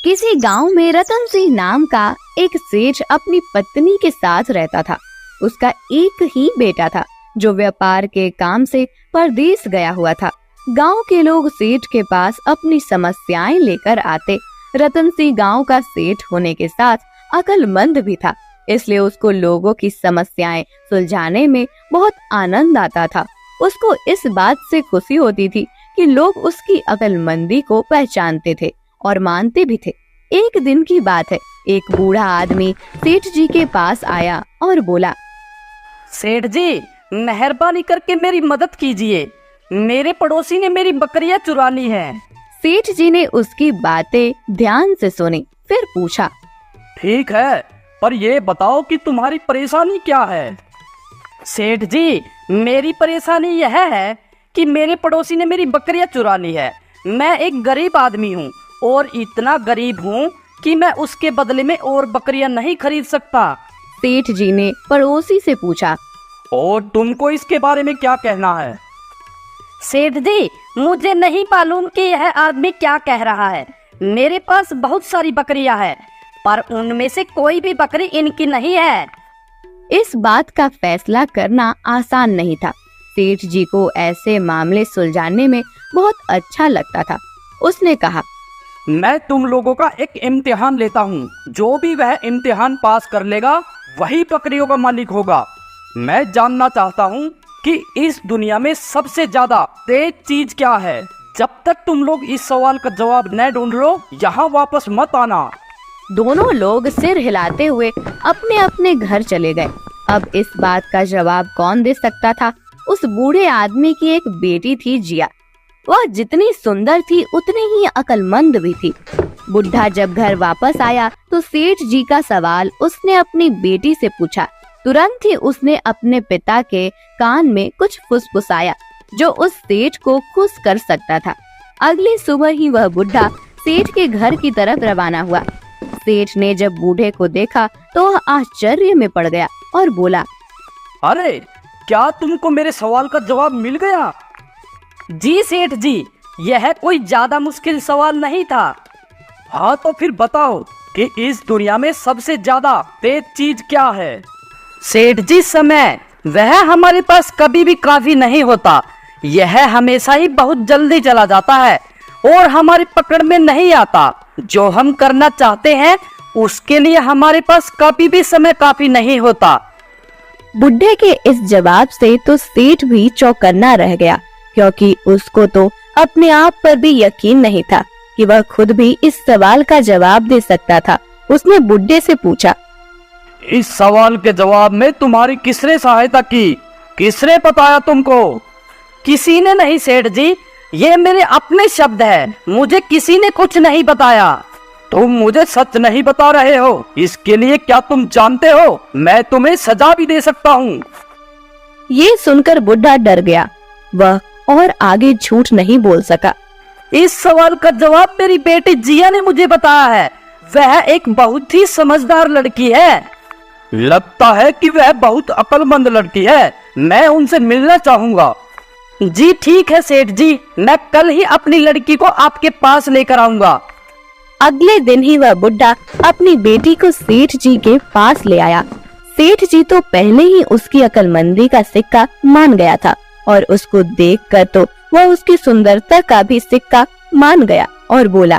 किसी गांव में रतन सिंह नाम का एक सेठ अपनी पत्नी के साथ रहता था। उसका एक ही बेटा था जो व्यापार के काम से परदेश गया हुआ था। गांव के लोग सेठ के पास अपनी समस्याएं लेकर आते। रतन सिंह गांव का सेठ होने के साथ अक्लमंद भी था, इसलिए उसको लोगों की समस्याएं सुलझाने में बहुत आनंद आता था। उसको इस बात से खुशी होती थी कि लोग उसकी अक्लमंदी को पहचानते थे और मानते भी थे। एक दिन की बात है, एक बूढ़ा आदमी सेठ जी के पास आया और बोला, सेठ जी, मेहरबानी करके मेरी मदद कीजिए। मेरे पड़ोसी ने मेरी बकरियां चुरा ली हैं। सेठ जी ने उसकी बातें ध्यान से सुनी, फिर पूछा, ठीक है, पर ये बताओ कि तुम्हारी परेशानी क्या है। सेठ जी, मेरी परेशानी यह है कि मेरे पड़ोसी ने मेरी बकरियां चुरा ली है। मैं एक गरीब आदमी हूँ और इतना गरीब हूँ कि मैं उसके बदले में और बकरियां नहीं खरीद सकता। सेठ जी ने पड़ोसी से पूछा, और तुमको इसके बारे में क्या कहना है। सेठ जी, मुझे नहीं मालूम कि यह आदमी क्या कह रहा है। मेरे पास बहुत सारी बकरियां हैं, पर उनमें से कोई भी बकरी इनकी नहीं है। इस बात का फैसला करना आसान नहीं था। सेठ जी को ऐसे मामले सुलझाने में बहुत अच्छा लगता था। उसने कहा, मैं तुम लोगों का एक इम्तिहान लेता हूँ। जो भी वह इम्तिहान पास कर लेगा वही बकरियों का मालिक होगा। मैं जानना चाहता हूँ कि इस दुनिया में सबसे ज्यादा तेज चीज क्या है। जब तक तुम लोग इस सवाल का जवाब न ढूंढ लो, यहाँ वापस मत आना। दोनों लोग सिर हिलाते हुए अपने अपने घर चले गए। अब इस बात का जवाब कौन दे सकता था। उस बूढ़े आदमी की एक बेटी थी, जिया। वह जितनी सुंदर थी उतनी ही अक्लमंद भी थी। बुढ़ा जब घर वापस आया तो सेठ जी का सवाल उसने अपनी बेटी से पूछा। तुरंत ही उसने अपने पिता के कान में कुछ फुसफुसाया जो उस सेठ को खुश कर सकता था। अगली सुबह ही वह बुढ़ा सेठ के घर की तरफ रवाना हुआ। सेठ ने जब बूढ़े को देखा तो वह आश्चर्य में पड़ गया और बोला, अरे, क्या तुमको मेरे सवाल का जवाब मिल गया। जी सेठ जी, यह कोई ज्यादा मुश्किल सवाल नहीं था। हाँ, तो फिर बताओ कि इस दुनिया में सबसे ज्यादा तेज चीज क्या है। सेठ जी, समय। वह हमारे पास कभी भी काफी नहीं होता। यह हमेशा ही बहुत जल्दी चला जाता है और हमारी पकड़ में नहीं आता। जो हम करना चाहते हैं उसके लिए हमारे पास कभी भी समय काफी नहीं होता। बुढ़े के इस जवाब से तो सेठ भी चौकन्ना रह गया, क्योंकि उसको तो अपने आप पर भी यकीन नहीं था कि वह खुद भी इस सवाल का जवाब दे सकता था। उसने बुढ़े से पूछा, इस सवाल के जवाब में तुम्हारी किसने सहायता की। किसने बताया तुमको। किसी ने नहीं सेठ जी, ये मेरे अपने शब्द हैं। मुझे किसी ने कुछ नहीं बताया। तुम मुझे सच नहीं बता रहे हो। इसके लिए क्या तुम जानते हो, मैं तुम्हें सजा भी दे सकता हूँ। ये सुनकर बुढ़ा डर गया। वह और आगे झूठ नहीं बोल सका। इस सवाल का जवाब मेरी बेटी जिया ने मुझे बताया है। वह एक बहुत ही समझदार लड़की है। लगता है कि वह बहुत अक्लमंद लड़की है। मैं उनसे मिलना चाहूँगा। जी ठीक है सेठ जी, मैं कल ही अपनी लड़की को आपके पास लेकर आऊंगा। अगले दिन ही वह बुढ़ा अपनी बेटी को सेठ जी के पास ले आया। सेठ जी तो पहले ही उसकी अक्लमंदी का सिक्का मान गया था और उसको देखकर तो वह उसकी सुंदरता का भी सिक्का मान गया और बोला,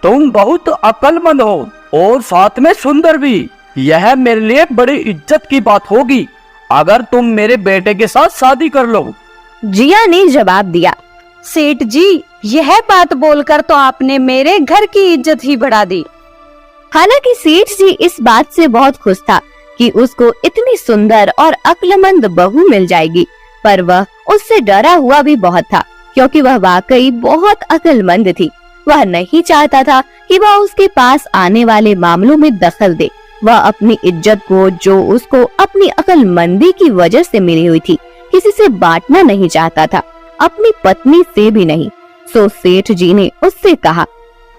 तुम बहुत अक्लमंद हो और साथ में सुंदर भी। यह मेरे लिए बड़ी इज्जत की बात होगी अगर तुम मेरे बेटे के साथ शादी कर लो। जिया ने जवाब दिया, सेठ जी, यह बात बोलकर तो आपने मेरे घर की इज्जत ही बढ़ा दी। हालांकि सेठ जी इस बात से बहुत खुश था कि उसको इतनी सुंदर और अक्लमंद बहू मिल जाएगी, पर वह उससे डरा हुआ भी बहुत था, क्योंकि वह वाकई बहुत अक्लमंद थी। वह नहीं चाहता था कि वह उसके पास आने वाले मामलों में दखल दे। वह अपनी इज्जत को, जो उसको अपनी अक्लमंदी की वजह से मिली हुई थी, किसी से बांटना नहीं चाहता था, अपनी पत्नी से भी नहीं। सो सेठ जी ने उससे कहा,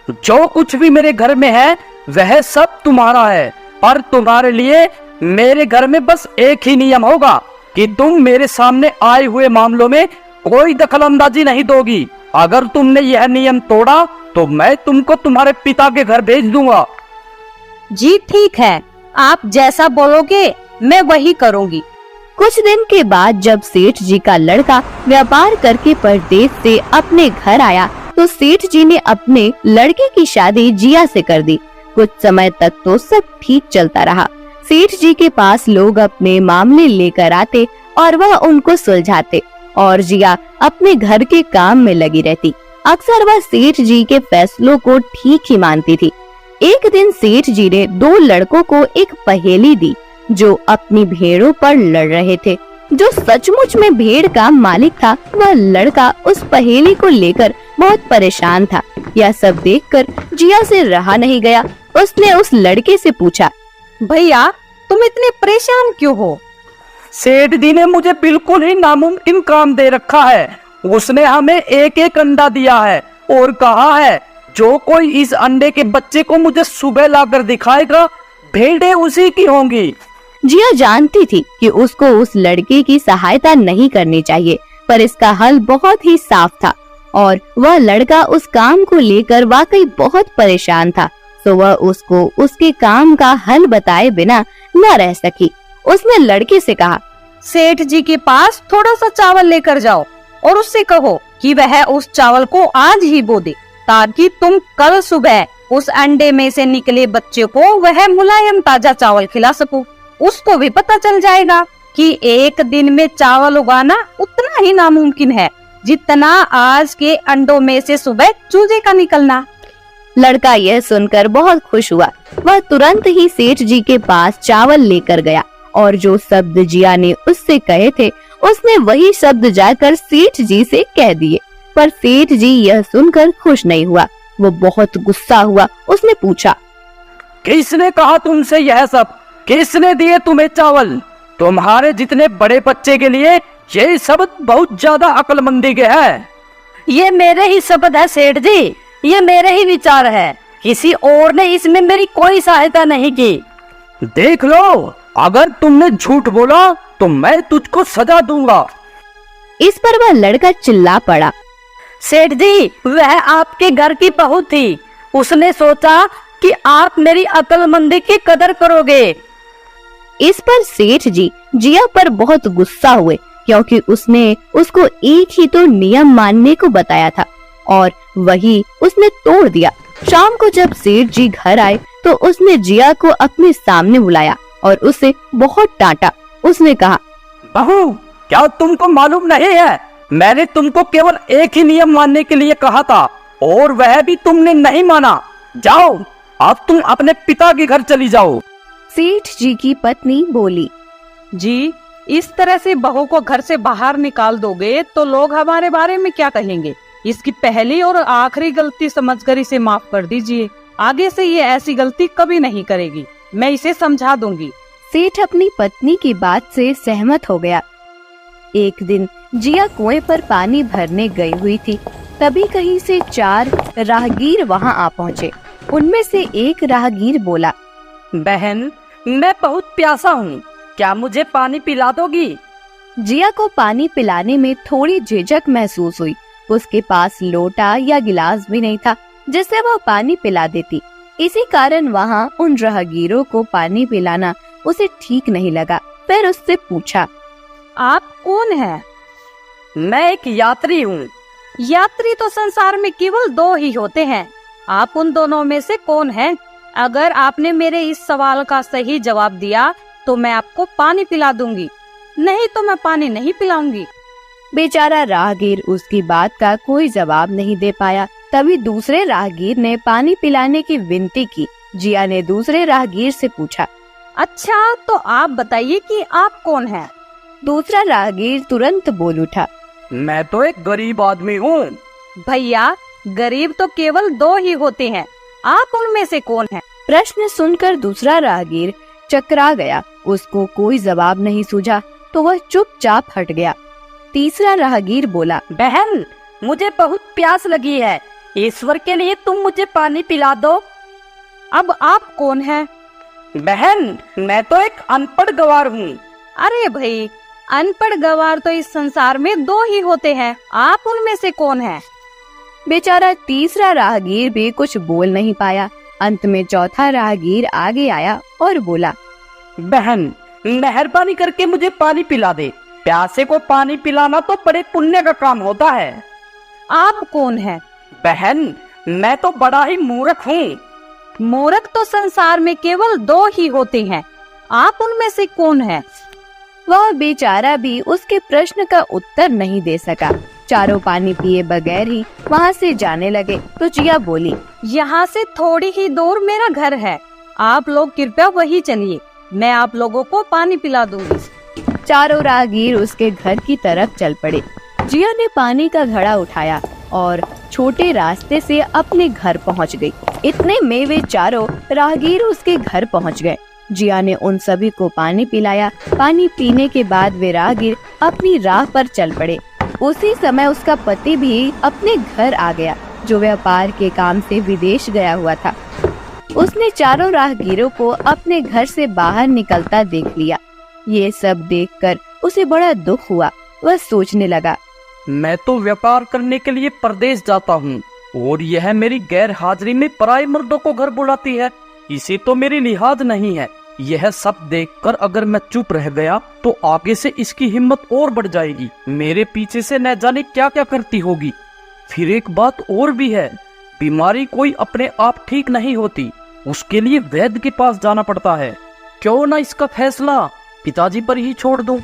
जो कुछ भी मेरे घर में है वह सब तुम्हारा है, पर तुम्हारे लिए मेरे घर में बस एक ही नियम होगा कि तुम मेरे सामने आए हुए मामलों में कोई दखल अंदाजी नहीं दोगी। अगर तुमने यह नियम तोड़ा तो मैं तुमको तुम्हारे पिता के घर भेज दूंगा। जी ठीक है, आप जैसा बोलोगे मैं वही करूँगी। कुछ दिन के बाद जब सेठ जी का लड़का व्यापार करके परदेश से अपने घर आया तो सेठ जी ने अपने लड़के की शादी जिया से कर दी। कुछ समय तक तो सब ठीक चलता रहा। सेठ जी के पास लोग अपने मामले लेकर आते और वह उनको सुलझाते और जिया अपने घर के काम में लगी रहती। अक्सर वह सेठ जी के फैसलों को ठीक ही मानती थी। एक दिन सेठ जी ने दो लड़कों को एक पहेली दी जो अपनी भेड़ों पर लड़ रहे थे। जो सचमुच में भेड़ का मालिक था, वह लड़का उस पहेली को लेकर बहुत परेशान था। यह सब देखकर जिया से रहा नहीं गया। उसने उस लड़के से पूछा, भैया तुम इतने परेशान क्यों हो? सेठ जी ने मुझे बिल्कुल ही नामुमकिन काम दे रखा है। उसने हमें एक एक अंडा दिया है और कहा है जो कोई इस अंडे के बच्चे को मुझे सुबह लाकर दिखाएगा, भेड़ें उसी की होंगी। जिया जानती थी कि उसको उस लड़के की सहायता नहीं करनी चाहिए, पर इसका हल बहुत ही साफ था और वह लड़का उस काम को लेकर वाकई बहुत परेशान था। तो वह उसको उसके काम का हल बताए बिना न रह सकी। उसने लड़के से कहा, सेठ जी के पास थोड़ा सा चावल लेकर जाओ और उससे कहो कि वह उस चावल को आज ही बो दे, ताकि तुम कल सुबह उस अंडे में से निकले बच्चे को वह मुलायम ताजा चावल खिला सको। उसको भी पता चल जाएगा कि एक दिन में चावल उगाना उतना ही नामुमकिन है जितना आज के अंडों में से सुबह चूजे का निकलना। लड़का यह सुनकर बहुत खुश हुआ। वह तुरंत ही सेठ जी के पास चावल लेकर गया और जो शब्द जिया ने उससे कहे थे उसने वही शब्द जाकर सेठ जी से कह दिए। पर सेठ जी यह सुनकर खुश नहीं हुआ। वो बहुत गुस्सा हुआ। उसने पूछा, किसने कहा तुमसे यह सब? किसने दिए तुम्हें चावल? तुम्हारे जितने बड़े बच्चे के लिए ये शब्द बहुत ज्यादा अक्लमंदी के है। ये मेरे ही शब्द है सेठ जी, ये मेरे ही विचार है। किसी और ने इसमें मेरी कोई सहायता नहीं की। देख लो, अगर तुमने झूठ बोला तो मैं तुझको सजा दूंगा। इस पर वह लड़का चिल्ला पड़ा, सेठ जी वह आपके घर की बहू थी। उसने सोचा कि आप मेरी अक्लमंदी की कदर करोगे। इस पर सेठ जी जिया पर बहुत गुस्सा हुए क्योंकि उसने उसको एक ही तो नियम मानने को बताया था और वही उसने तोड़ दिया। शाम को जब सेठ जी घर आए तो उसने जिया को अपने सामने बुलाया और उसे बहुत डांटा। उसने कहा, बहू क्या तुमको मालूम नहीं है? मैंने तुमको केवल एक ही नियम मानने के लिए कहा था और वह भी तुमने नहीं माना। जाओ, अब तुम अपने पिता के घर चली जाओ। सेठ जी की पत्नी बोली, जी इस तरह से बहू को घर से बाहर निकाल दोगे तो लोग हमारे बारे में क्या कहेंगे? इसकी पहली और आखिरी गलती समझकर इसे माफ कर दीजिए। आगे से ये ऐसी गलती कभी नहीं करेगी। मैं इसे समझा दूंगी। सेठ अपनी पत्नी की बात से सहमत हो गया। एक दिन जिया कुएं पर पानी भरने गई हुई थी। तभी कहीं से 4 राहगीर वहां आ पहुँचे। उनमें से एक राहगीर बोला, बहन मैं बहुत प्यासा हूँ, क्या मुझे पानी पिला दोगी? जिया को पानी पिलाने में थोड़ी झिझक महसूस हुई। उसके पास लोटा या गिलास भी नहीं था जिससे वह पानी पिला देती। इसी कारण वहाँ उन राहगीरों को पानी पिलाना उसे ठीक नहीं लगा। फिर उससे पूछा, आप कौन हैं? मैं एक यात्री हूँ। यात्री तो संसार में केवल 2 ही होते हैं। आप उन दोनों में से कौन हैं? अगर आपने मेरे इस सवाल का सही जवाब दिया तो मैं आपको पानी पिला दूंगी, नहीं तो मैं पानी नहीं पिलाऊंगी। बेचारा राहगीर उसकी बात का कोई जवाब नहीं दे पाया। तभी दूसरे राहगीर ने पानी पिलाने की विनती की। जिया ने दूसरे राहगीर से पूछा, अच्छा तो आप बताइए कि आप कौन हैं? दूसरा राहगीर तुरंत बोल उठा, मैं तो एक गरीब आदमी हूँ। भैया गरीब तो केवल 2 ही होते हैं, आप उनमें से कौन हैं? प्रश्न सुनकर दूसरा राहगीर चकरा गया। उसको कोई जवाब नहीं सूझा तो वह चुपचाप हट गया। तीसरा राहगीर बोला, बहन मुझे बहुत प्यास लगी है, ईश्वर के लिए तुम मुझे पानी पिला दो। अब आप कौन हैं? बहन मैं तो एक अनपढ़ गवार हूँ। अरे भाई अनपढ़ गवार तो इस संसार में 2 ही होते हैं, आप उनमें से कौन हैं? बेचारा तीसरा राहगीर भी कुछ बोल नहीं पाया। अंत में चौथा राहगीर आगे आया और बोला, बहन, मेहरबानी करके मुझे पानी पिला दे। प्यासे को पानी पिलाना तो बड़े पुण्य का काम होता है। आप कौन है? बहन, मैं तो बड़ा ही मूर्ख हूँ। मूर्ख तो संसार में केवल 2 ही होते हैं, आप उनमें से कौन है? वह बेचारा भी उसके प्रश्न का उत्तर नहीं दे सका। चारों पानी पिए बगैर ही वहाँ से जाने लगे तो जिया बोली, यहाँ से थोड़ी ही दूर मेरा घर है, आप लोग कृपया वही चलिए, मैं आप लोगों को पानी पिला दूंगी। चारों राहगीर उसके घर की तरफ चल पड़े। जिया ने पानी का घड़ा उठाया और छोटे रास्ते से अपने घर पहुंच गई। इतने में वे चारों राहगीर उसके घर पहुंच गए। जिया ने उन सभी को पानी पिलाया। पानी पीने के बाद वे राहगीर अपनी राह पर चल पड़े। उसी समय उसका पति भी अपने घर आ गया, जो व्यापार के काम से विदेश गया हुआ था। उसने चारों राहगीरों को अपने घर से बाहर निकलता देख लिया। ये सब देखकर उसे बड़ा दुख हुआ। वह सोचने लगा, मैं तो व्यापार करने के लिए परदेश जाता हूँ और यह मेरी गैर हाजिरी में पराये मर्दों को घर बुलाती है। इसे तो मेरी लिहाज नहीं है। यह सब देखकर अगर मैं चुप रह गया तो आगे से इसकी हिम्मत और बढ़ जाएगी। मेरे पीछे से न जाने क्या क्या करती होगी। फिर एक बात और भी है, बीमारी कोई अपने आप ठीक नहीं होती, उसके लिए वैद्य के पास जाना पड़ता है। क्यों ना इसका फैसला पिताजी पर ही छोड़ दूं।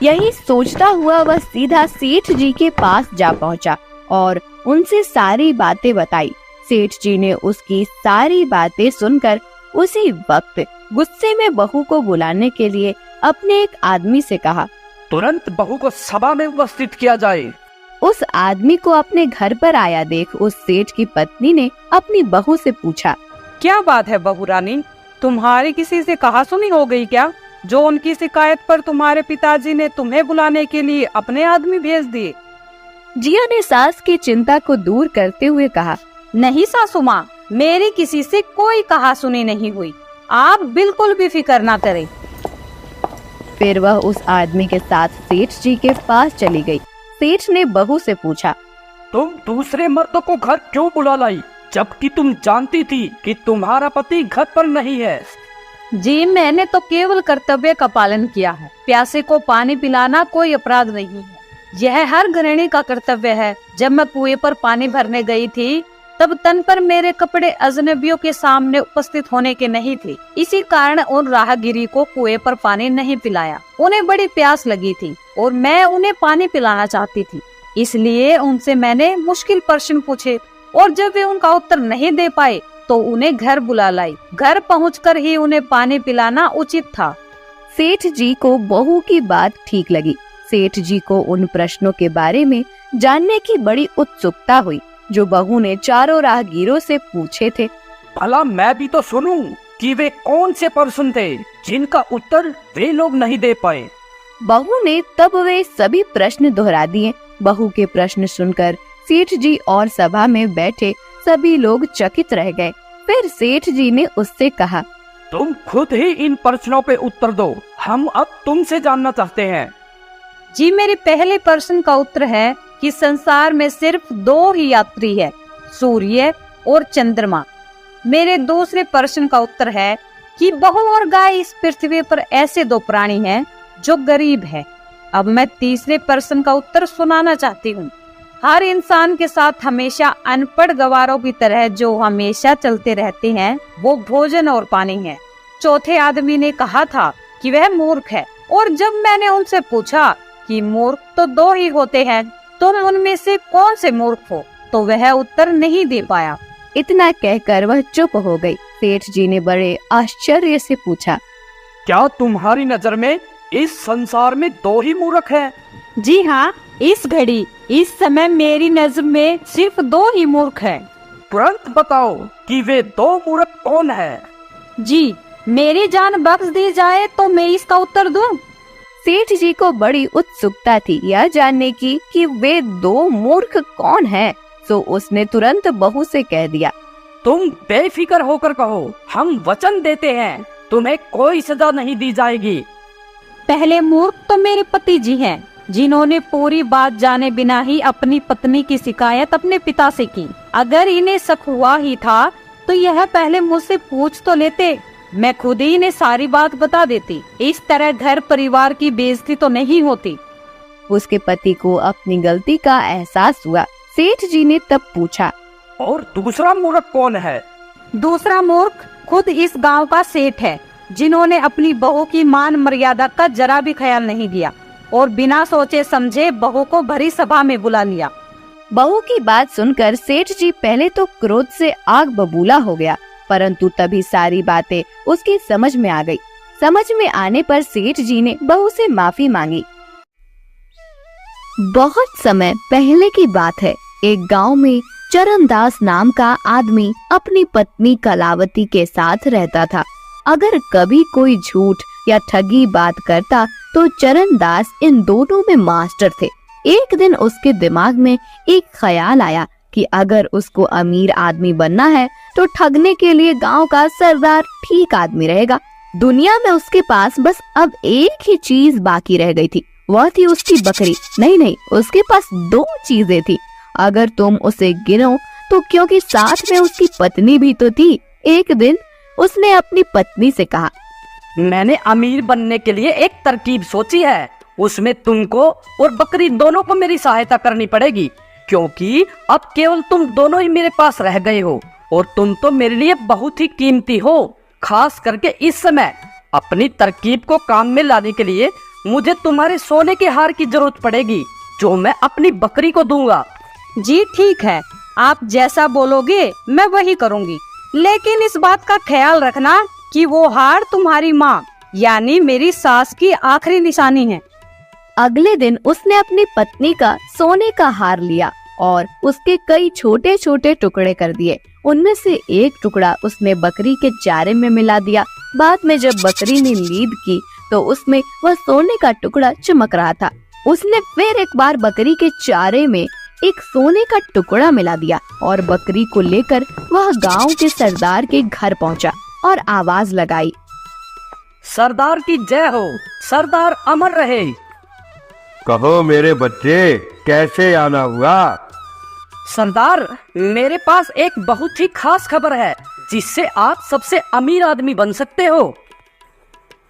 यही सोचता हुआ वह सीधा सेठ जी के पास जा पहुंचा और उनसे सारी बातें बताई। सेठ जी ने उसकी सारी बातें सुनकर उसी वक्त गुस्से में बहू को बुलाने के लिए अपने एक आदमी से कहा, तुरंत बहू को सभा में उपस्थित किया जाए। उस आदमी को अपने घर पर आया देख उस सेठ की पत्नी ने अपनी बहू से पूछा, क्या बात है बहू रानी, तुम्हारी किसी से कहा सुनी हो गई क्या, जो उनकी शिकायत पर तुम्हारे पिताजी ने तुम्हें बुलाने के लिए अपने आदमी भेज दिए? जिया ने सास की चिंता को दूर करते हुए कहा, नहीं सासू माँ, मेरी किसी से कोई कहा सुनी नहीं हुई, आप बिल्कुल भी फिक्र ना करें। फिर वह उस आदमी के साथ सेठ जी के पास चली गई। सेठ ने बहू से पूछा, तुम दूसरे मर्दों को घर क्यों बुला लाई, जबकि तुम जानती थी कि तुम्हारा पति घर पर नहीं है? जी, मैंने तो केवल कर्तव्य का पालन किया है। प्यासे को पानी पिलाना कोई अपराध नहीं है, यह हर गृहिणी का कर्तव्य है। जब मैं कुएं पर पानी भरने गई थी तब तन पर मेरे कपड़े अजनबियों के सामने उपस्थित होने के नहीं थे, इसी कारण उन राहगीरी को कुएं पर पानी नहीं पिलाया। उन्हें बड़ी प्यास लगी थी और मैं उन्हें पानी पिलाना चाहती थी, इसलिए उनसे मैंने मुश्किल प्रश्न पूछे और जब वे उनका उत्तर नहीं दे पाए तो उन्हें घर बुला लाई। घर पहुंचकर ही उन्हें पानी पिलाना उचित था। सेठ जी को बहू की बात ठीक लगी। सेठ जी को उन प्रश्नों के बारे में जानने की बड़ी उत्सुकता हुई जो बहू ने चारों राहगीरों से पूछे थे। भला मैं भी तो सुनूं कि वे कौन से प्रश्न थे जिनका उत्तर वे लोग नहीं दे पाए। बहू ने तब वे सभी प्रश्न दोहरा दिए। बहू के प्रश्न सुनकर सेठ जी और सभा में बैठे सभी लोग चकित रह गए। फिर सेठ जी ने उससे कहा, तुम खुद ही इन प्रश्नों पे उत्तर दो, हम अब तुमसे जानना चाहते हैं। जी, मेरे पहले प्रश्न का उत्तर है कि संसार में सिर्फ 2 ही यात्री है, सूर्य और चंद्रमा। मेरे दूसरे प्रश्न का उत्तर है कि बहू और गाय इस पृथ्वी पर ऐसे 2 प्राणी हैं जो गरीब है। अब मैं तीसरे प्रश्न का उत्तर सुनाना चाहती हूँ। हर इंसान के साथ हमेशा अनपढ़ गवारों की तरह जो हमेशा चलते रहते हैं वो भोजन और पानी है। चौथे आदमी ने कहा था कि वह मूर्ख है और जब मैंने उनसे पूछा कि मूर्ख तो 2 ही होते हैं, तुम उनमें से कौन से मूर्ख हो, तो वह उत्तर नहीं दे पाया। इतना कहकर वह चुप हो गई। सेठ जी ने बड़े आश्चर्य से पूछा, क्या तुम्हारी नजर में इस संसार में 2 ही मूर्ख हैं? जी हाँ, इस घड़ी इस समय मेरी नजर में सिर्फ 2 ही मूर्ख हैं। तुरंत बताओ कि वे 2 मूर्ख कौन हैं? जी, मेरी जान बख्श दी जाए तो मैं इसका उत्तर दूं। सेठ जी को बड़ी उत्सुकता थी यह जानने की कि वे 2 मूर्ख कौन हैं, तो उसने तुरंत बहू से कह दिया, तुम बेफिक्र होकर कहो, हम वचन देते हैं तुम्हें कोई सजा नहीं दी जाएगी। पहले मूर्ख तो मेरे पति जी हैं, जिन्होंने पूरी बात जाने बिना ही अपनी पत्नी की शिकायत अपने पिता से की। अगर इन्हें शक हुआ ही था तो यह पहले मुझसे पूछ तो लेते, मैं खुद ही इन्हें सारी बात बता देती। इस तरह घर परिवार की बेइज्जती तो नहीं होती। उसके पति को अपनी गलती का एहसास हुआ। सेठ जी ने तब पूछा, और दूसरा मूर्ख कौन है? दूसरा मूर्ख खुद इस गांव का सेठ है, जिन्होंने अपनी बहू की मान मर्यादा का जरा भी ख्याल नहीं किया और बिना सोचे समझे बहू को भरी सभा में बुला लिया। बहू की बात सुनकर सेठ जी पहले तो क्रोध से आग बबूला हो गया, परंतु तभी सारी बातें उसकी समझ में आ गई। समझ में आने पर सेठ जी ने बहू से माफी मांगी। बहुत समय पहले की बात है। एक गांव में चरणदास नाम का आदमी अपनी पत्नी कलावती के साथ रहता था। अगर कभी कोई झूठ या ठगी बात करता तो चरणदास इन दोनों में मास्टर थे। एक दिन उसके दिमाग में एक ख्याल आया कि अगर उसको अमीर आदमी बनना है तो ठगने के लिए गांव का सरदार ठीक आदमी रहेगा। दुनिया में उसके पास बस अब एक ही चीज बाकी रह गई थी, वह थी उसकी बकरी। नहीं, उसके पास दो चीजें थी। अगर तुम उसे गिनो तो क्योंकि साथ में उसकी पत्नी भी तो थी। एक दिन उसने अपनी पत्नी से कहा, मैंने अमीर बनने के लिए एक तरकीब सोची है। उसमें तुमको और बकरी दोनों को मेरी सहायता करनी पड़ेगी, क्योंकि अब केवल तुम दोनों ही मेरे पास रह गए हो और तुम तो मेरे लिए बहुत ही कीमती हो। खास करके इस समय अपनी तरकीब को काम में लाने के लिए मुझे तुम्हारे सोने के हार की जरूरत पड़ेगी, जो मैं अपनी बकरी को दूंगा। जी ठीक है, आप जैसा बोलोगे मैं वही करूंगी, लेकिन इस बात का ख्याल रखना कि वो हार तुम्हारी माँ यानी मेरी सास की आखिरी निशानी है। अगले दिन उसने अपनी पत्नी का सोने का हार लिया और उसके कई छोटे छोटे टुकड़े कर दिए। उनमें से एक टुकड़ा उसने बकरी के चारे में मिला दिया। बाद में जब बकरी ने लीद की तो उसमें वह सोने का टुकड़ा चमक रहा था। उसने फिर एक बार बकरी के चारे में एक सोने का टुकड़ा मिला दिया और बकरी को लेकर वह गांव के सरदार के घर पहुंचा और आवाज लगाई, सरदार की जय हो, सरदार अमर रहे। कहो मेरे बच्चे, कैसे आना हुआ? सरदार, मेरे पास एक बहुत ही खास खबर है जिससे आप सबसे अमीर आदमी बन सकते हो।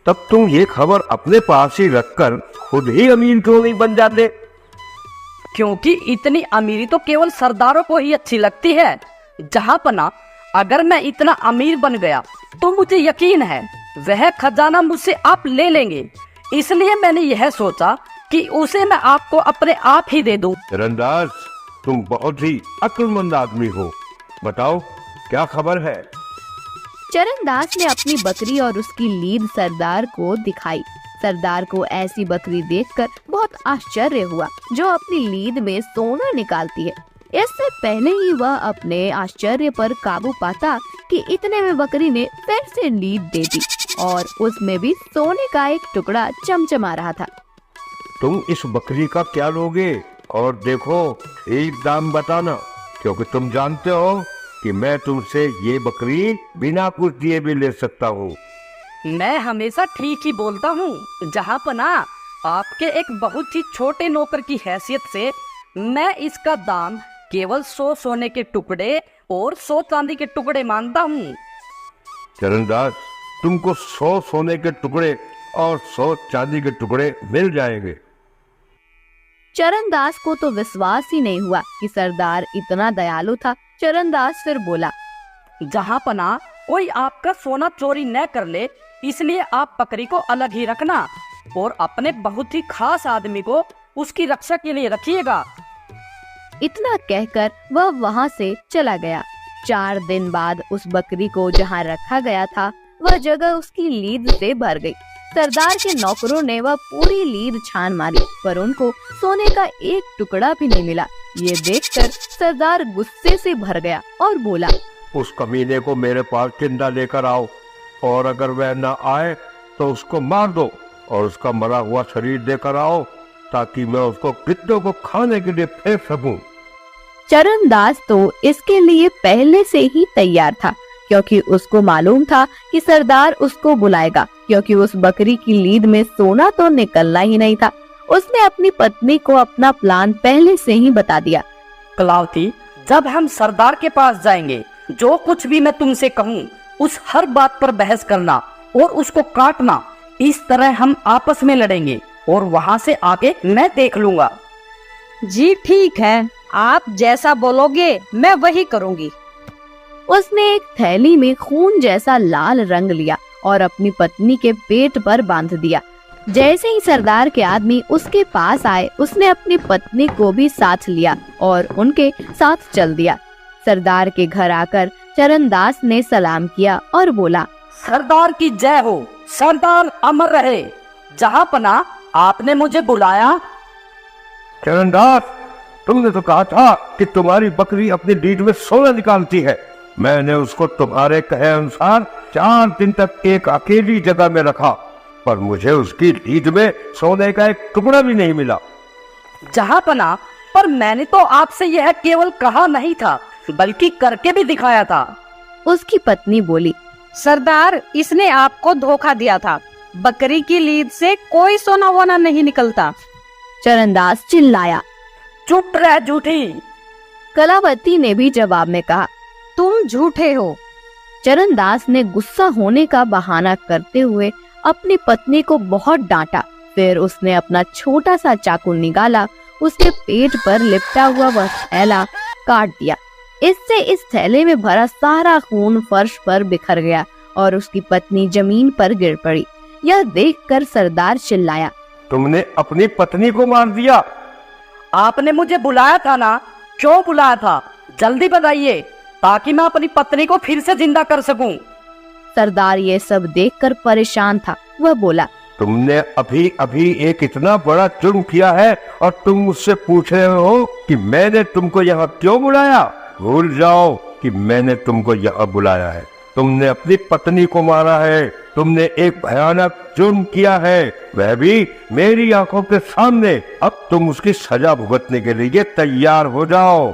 तब तुम ये खबर अपने पास ही रखकर खुद ही अमीर क्यों नहीं बन जाते? क्योंकि इतनी अमीरी तो केवल सरदारों को ही अच्छी लगती है। जहाँ पना अगर मैं इतना अमीर बन गया तो मुझे यकीन है वह खजाना मुझसे आप ले लेंगे। इसलिए मैंने यह सोचा कि उसे मैं आपको अपने आप ही दे दूं। चरणदास, तुम बहुत ही अक्लमंद आदमी हो। बताओ क्या खबर है? चरणदास ने अपनी बकरी और उसकी लीद सरदार को दिखाई। सरदार को ऐसी बकरी देखकर बहुत आश्चर्य हुआ जो अपनी लीद में सोना निकालती है। इससे पहले ही वह अपने आश्चर्य पर काबू पाता कि इतने में बकरी ने फिर से लीद दे दी और उसमें भी सोने का एक टुकड़ा चमचमा रहा था। तुम इस बकरी का क्या लोगे? और देखो, एक दाम बताना, क्योंकि तुम जानते हो कि मैं तुमसे ये बकरी बिना कुछ दिए भी ले सकता हूँ। मैं हमेशा ठीक ही बोलता हूँ जहाँ पना आपके एक बहुत ही छोटे नौकर की हैसियत से मैं इसका दाम केवल 100 सोने के टुकड़े और 100 चांदी के टुकड़े मानता हूँ। चरणदास, तुमको 100 सोने के टुकड़े और 100 चांदी के टुकड़े मिल जाएंगे। चरणदास को तो विश्वास ही नहीं हुआ कि सरदार इतना दयालु था। चरणदास फिर बोला, जहाँ पना कोई आपका सोना चोरी न कर ले, इसलिए आप बकरी को अलग ही रखना और अपने बहुत ही खास आदमी को उसकी रक्षा के लिए रखिएगा। इतना कहकर वह वहाँ से चला गया। 4 दिन बाद उस बकरी को जहाँ रखा गया था वह जगह उसकी लीद से भर गई। सरदार के नौकरों ने वह पूरी लीद छान मारी पर उनको सोने का एक टुकड़ा भी नहीं मिला। ये देखकर सरदार गुस्से से भर गया और बोला, उस कमीने को मेरे पास जिंदा लेकर आओ और अगर वह न आए तो उसको मार दो और उसका मरा हुआ शरीर देकर आओ ताकि मैं उसको गिद्धों को खाने के लिए फेंक सकूं। चरणदास तो इसके लिए पहले से ही तैयार था, क्योंकि उसको मालूम था कि सरदार उसको बुलाएगा, क्योंकि उस बकरी की लीद में सोना तो निकलना ही नहीं था। उसने अपनी पत्नी को अपना प्लान पहले से ही बता दिया। कलावती, जब हम सरदार के पास जाएंगे, जो कुछ भी मैं तुमसे कहूँ उस हर बात पर बहस करना और उसको काटना। इस तरह हम आपस में लड़ेंगे और वहाँ से आके मैं देख लूंगा। जी ठीक है, आप जैसा बोलोगे मैं वही करूँगी। उसने एक थैली में खून जैसा लाल रंग लिया और अपनी पत्नी के पेट पर बांध दिया। जैसे ही सरदार के आदमी उसके पास आए, उसने अपनी पत्नी को भी साथ लिया और उनके साथ चल दिया। सरदार के घर आकर चरणदास ने सलाम किया और बोला, सरदार की जय हो, सरदार अमर रहे। जहाँ पना आपने मुझे बुलाया। चरणदास, तुमने तो कहा था कि तुम्हारी बकरी अपनी रीढ़ में सोना निकालती है। मैंने उसको तुम्हारे कहे अनुसार 4 दिन तक एक अकेली जगह में रखा, पर मुझे उसकी रीढ़ में सोने का एक टुकड़ा भी नहीं मिला। जहाँ पना, पर मैंने तो आपसे यह केवल कहा नहीं था, बल्कि करके भी दिखाया था। उसकी पत्नी बोली, सरदार, इसने आपको धोखा दिया था। बकरी की लीद से कोई सोना वोना नहीं निकलता। चरणदास चिल्लाया। चुप रह झूठी। कलावती ने भी जवाब में कहा, तुम झूठे हो। चरणदास ने गुस्सा होने का बहाना करते हुए अपनी पत्नी को बहुत डांटा। फिर उसने अपना छोटा सा चाकू निकाला, उसके पेट पर लिपटा हुआ वह थैला काट दिया। इससे इस थैले में भरा सारा खून फर्श पर बिखर गया और उसकी पत्नी जमीन पर गिर पड़ी। यह देखकर सरदार चिल्लाया, तुमने अपनी पत्नी को मार दिया? आपने मुझे बुलाया था ना? क्यों बुलाया था? जल्दी बताइए, ताकि मैं अपनी पत्नी को फिर से जिंदा कर सकूं। सरदार ये सब देखकर परेशान था। वह बोला, तुमने अभी अभी एक इतना बड़ा जुर्म किया है और तुम मुझसे पूछ रहे हो कि मैंने तुमको यहाँ क्यों बुलाया? भूल जाओ कि मैंने तुमको यहाँ बुलाया है। तुमने अपनी पत्नी को मारा है। तुमने एक भयानक जुर्म किया है, वह भी मेरी आंखों के सामने। अब तुम उसकी सजा भुगतने के लिए तैयार हो जाओ।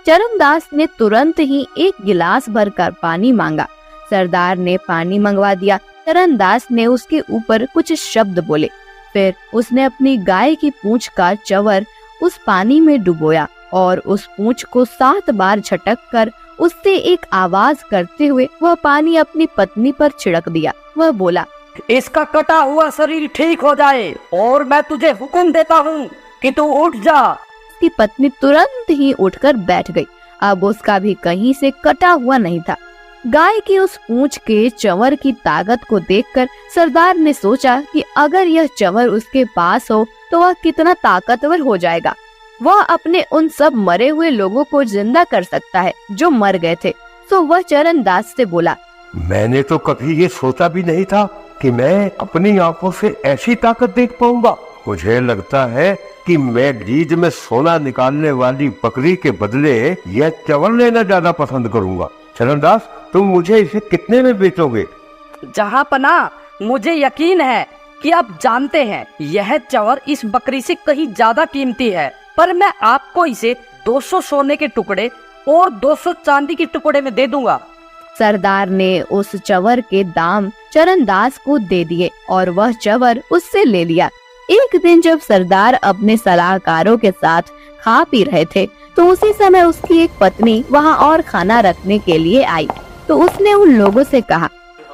चरणदास ने तुरंत ही एक गिलास भरकर पानी मांगा। सरदार ने पानी मंगवा दिया। चरणदास ने उसके ऊपर कुछ शब्द बोले। फिर उसने अपनी गाय की पूंछ का चवर उस पानी में डुबोया और उस पूंछ को 7 बार झटक कर उससे एक आवाज करते हुए वह पानी अपनी पत्नी पर छिड़क दिया। वह बोला, इसका कटा हुआ शरीर ठीक हो जाए और मैं तुझे हुक्म देता हूँ कि तू उठ जा। उसकी पत्नी तुरंत ही उठकर बैठ गई। अब उसका भी कहीं से कटा हुआ नहीं था। गाय की उस पूंछ के चंवर की ताकत को देखकर सरदार ने सोचा कि अगर यह चंवर उसके पास हो तो वह कितना ताकतवर हो जाएगा। वह अपने उन सब मरे हुए लोगों को जिंदा कर सकता है जो मर गए थे। तो वह चरणदास से बोला, मैंने तो कभी ये सोचा भी नहीं था कि मैं अपनी आंखों से ऐसी ताकत देख पाऊंगा। मुझे लगता है कि मैं रीढ़ में सोना निकालने वाली बकरी के बदले यह चंवर लेना ज्यादा पसंद करूंगा। चरणदास, तुम मुझे इसे कितने में बेचोगे? जहाँ पना, मुझे यकीन है कि आप जानते हैं यह चंवर इस बकरी से कहीं ज्यादा कीमती है, पर मैं आपको इसे 200 सोने के टुकड़े और 200 चांदी के टुकड़े में दे दूंगा। सरदार ने उस चंवर के दाम चरणदास को दे दिए और वह चंवर उससे ले लिया। एक दिन जब सरदार अपने सलाहकारों के साथ खा पी रहे थे तो उसी समय उसकी एक पत्नी वहां और खाना रखने के लिए आई। तो उसने उन लोगों से कहा,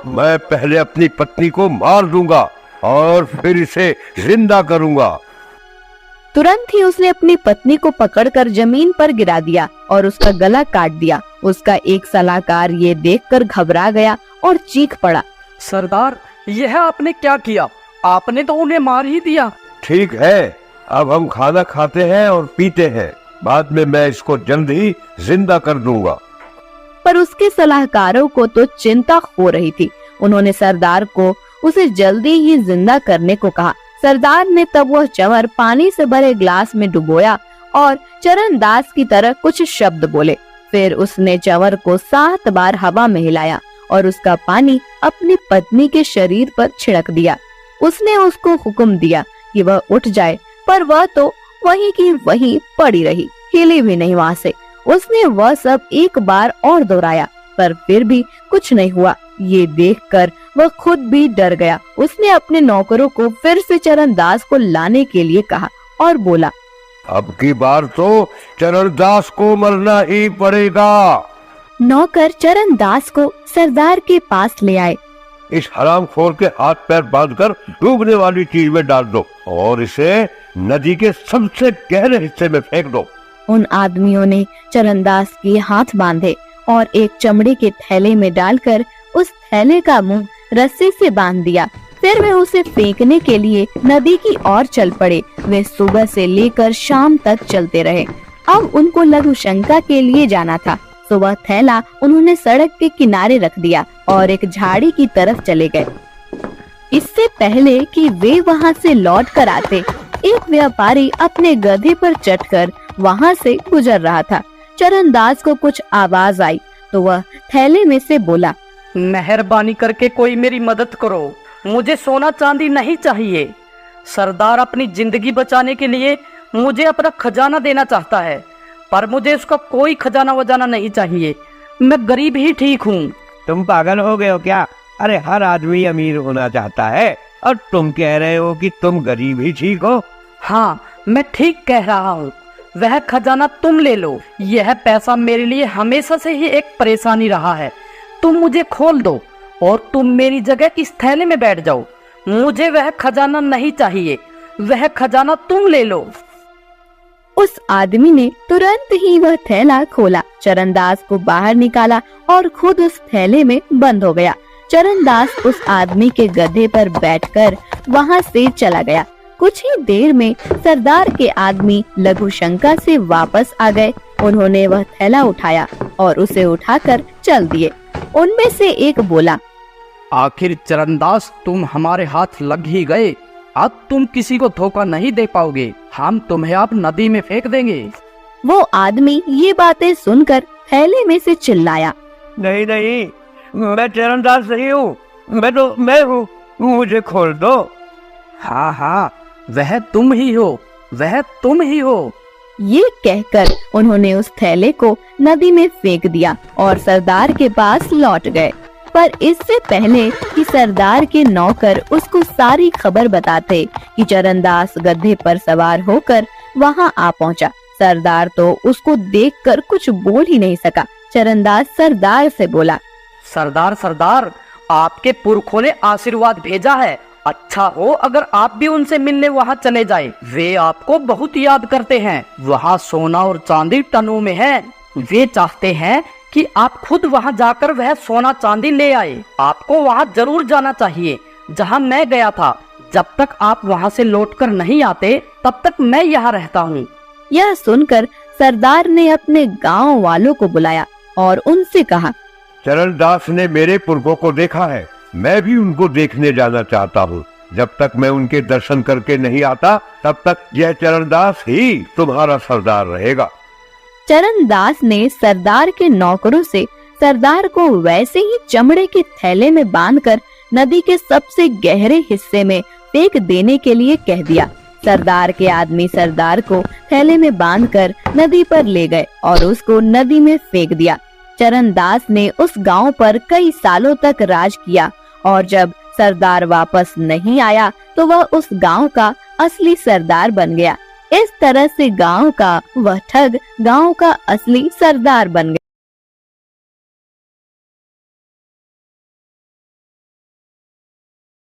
मैं पहले अपनी पत्नी को मार दूंगा और फिर इसे जिंदा करूंगा। तुरंत ही उसने अपनी पत्नी को पकड़कर जमीन पर गिरा दिया और उसका गला काट दिया। उसका एक सलाहकार ये देखकर घबरा गया और चीख पड़ा, सरदार, यह आपने क्या किया? आपने तो उन्हें मार ही दिया। ठीक है, अब हम खाना खाते हैं और पीते हैं। बाद में मैं इसको जल्द ही जिंदा कर दूंगा। पर उसके सलाहकारों को तो चिंता हो रही थी। उन्होंने सरदार को उसे जल्दी ही जिंदा करने को कहा। सरदार ने तब वह चंवर पानी से भरे ग्लास में डुबोया और चरणदास की तरह कुछ शब्द बोले। फिर उसने चंवर को 7 बार हवा में हिलाया और उसका पानी अपनी पत्नी के शरीर पर छिड़क दिया। उसने उसको हुक्म दिया कि वह उठ जाए, पर वह तो वहीं की वहीं पड़ी रही, हिली भी नहीं वहाँ से। उसने वह सब एक बार और दोहराया, पर फिर भी कुछ नहीं हुआ। ये देखकर वह खुद भी डर गया। उसने अपने नौकरों को फिर से चरणदास को लाने के लिए कहा और बोला, अब की बार तो चरणदास को मरना ही पड़ेगा। नौकर चरणदास को सरदार के पास ले आए। इस हरामखोर के हाथ पैर बांधकर डूबने वाली चीज में डाल दो और इसे नदी के सबसे गहरे हिस्से में फेंक दो। उन आदमियों ने चरणदास के हाथ बांधे और एक चमड़े के थैले में डालकर उस थैले का मुंह रस्सी से बांध दिया। फिर वे उसे फेंकने के लिए नदी की ओर चल पड़े। वे सुबह से लेकर शाम तक चलते रहे। अब उनको लघु शंका के लिए जाना था, तो वह थैला उन्होंने सड़क के किनारे रख दिया और एक झाड़ी की तरफ चले गए। इससे पहले कि वे वहां से लौट कर आते, एक व्यापारी अपने गधे पर चढ़कर वहां से गुजर रहा था। चरणदास को कुछ आवाज आई तो वह थैले में से बोला, मेहरबानी करके कोई मेरी मदद करो, मुझे सोना चांदी नहीं चाहिए। सरदार अपनी जिंदगी बचाने के लिए मुझे अपना खजाना देना चाहता है, पर मुझे उसका कोई खजाना वजाना नहीं चाहिए। मैं गरीब ही ठीक हूँ। तुम पागल हो गए हो क्या? अरे हर आदमी अमीर होना चाहता है और तुम कह रहे हो कि तुम गरीब ही ठीक हो। हाँ, मैं ठीक कह रहा हूँ। वह खजाना तुम ले लो। यह पैसा मेरे लिए हमेशा से ही एक परेशानी रहा है। तुम मुझे खोल दो और तुम मेरी जगह इस थैले में बैठ जाओ। मुझे वह खजाना नहीं चाहिए, वह खजाना तुम ले लो। उस आदमी ने तुरंत ही वह थैला खोला, चरणदास को बाहर निकाला और खुद उस थैले में बंद हो गया। चरणदास उस आदमी के गधे पर बैठकर वहां से चला गया। कुछ ही देर में सरदार के आदमी लघु शंका से वापस आ गए। उन्होंने वह थैला उठाया और उसे उठाकर चल दिए। उनमें से एक बोला, आखिर चरणदास तुम हमारे हाथ लग ही गए। अब तुम किसी को धोखा नहीं दे पाओगे। हम तुम्हें अब नदी में फेंक देंगे। वो आदमी ये बातें सुनकर थैले में से चिल्लाया, नहीं नहीं, मैं चरणदास नहीं हूँ, मैं हूँ, मुझे खोल दो। हाँ हाँ, वह तुम ही हो, वह तुम ही हो। ये कहकर उन्होंने उस थैले को नदी में फेंक दिया और सरदार के पास लौट गए। पर इससे पहले कि सरदार के नौकर उसको सारी खबर बताते कि चरणदास गधे पर सवार होकर वहां आ पहुंचा। सरदार तो उसको देखकर कुछ बोल ही नहीं सका। चरणदास सरदार से बोला, सरदार सरदार, आपके पुरखों ने आशीर्वाद भेजा है। अच्छा हो अगर आप भी उनसे मिलने वहाँ चले जाए। वे आपको बहुत याद करते हैं। वहाँ सोना और चांदी टनों में है। वे चाहते हैं कि आप खुद वहाँ जाकर वह सोना चांदी ले आए। आपको वहाँ जरूर जाना चाहिए जहाँ मैं गया था। जब तक आप वहाँ से लौटकर नहीं आते तब तक मैं यहाँ रहता हूँ। यह सुनकर सरदार ने अपने गांव वालों को बुलाया और उनसे कहा, चरणदास ने मेरे पुरखों को देखा है, मैं भी उनको देखने जाना चाहता हूँ। जब तक मैं उनके दर्शन करके नहीं आता तब तक यह चरणदास ही तुम्हारा सरदार रहेगा। चरणदास ने सरदार के नौकरों से सरदार को वैसे ही चमड़े के थैले में बांधकर नदी के सबसे गहरे हिस्से में फेंक देने के लिए कह दिया। सरदार के आदमी सरदार को थैले में बांधकर नदी पर ले गए और उसको नदी में फेंक दिया। चरणदास ने उस गांव पर कई सालों तक राज किया और जब सरदार वापस नहीं आया तो वह उस गांव का असली सरदार बन गया। इस तरह से गांव का वह ठग गांव का असली सरदार बन गया।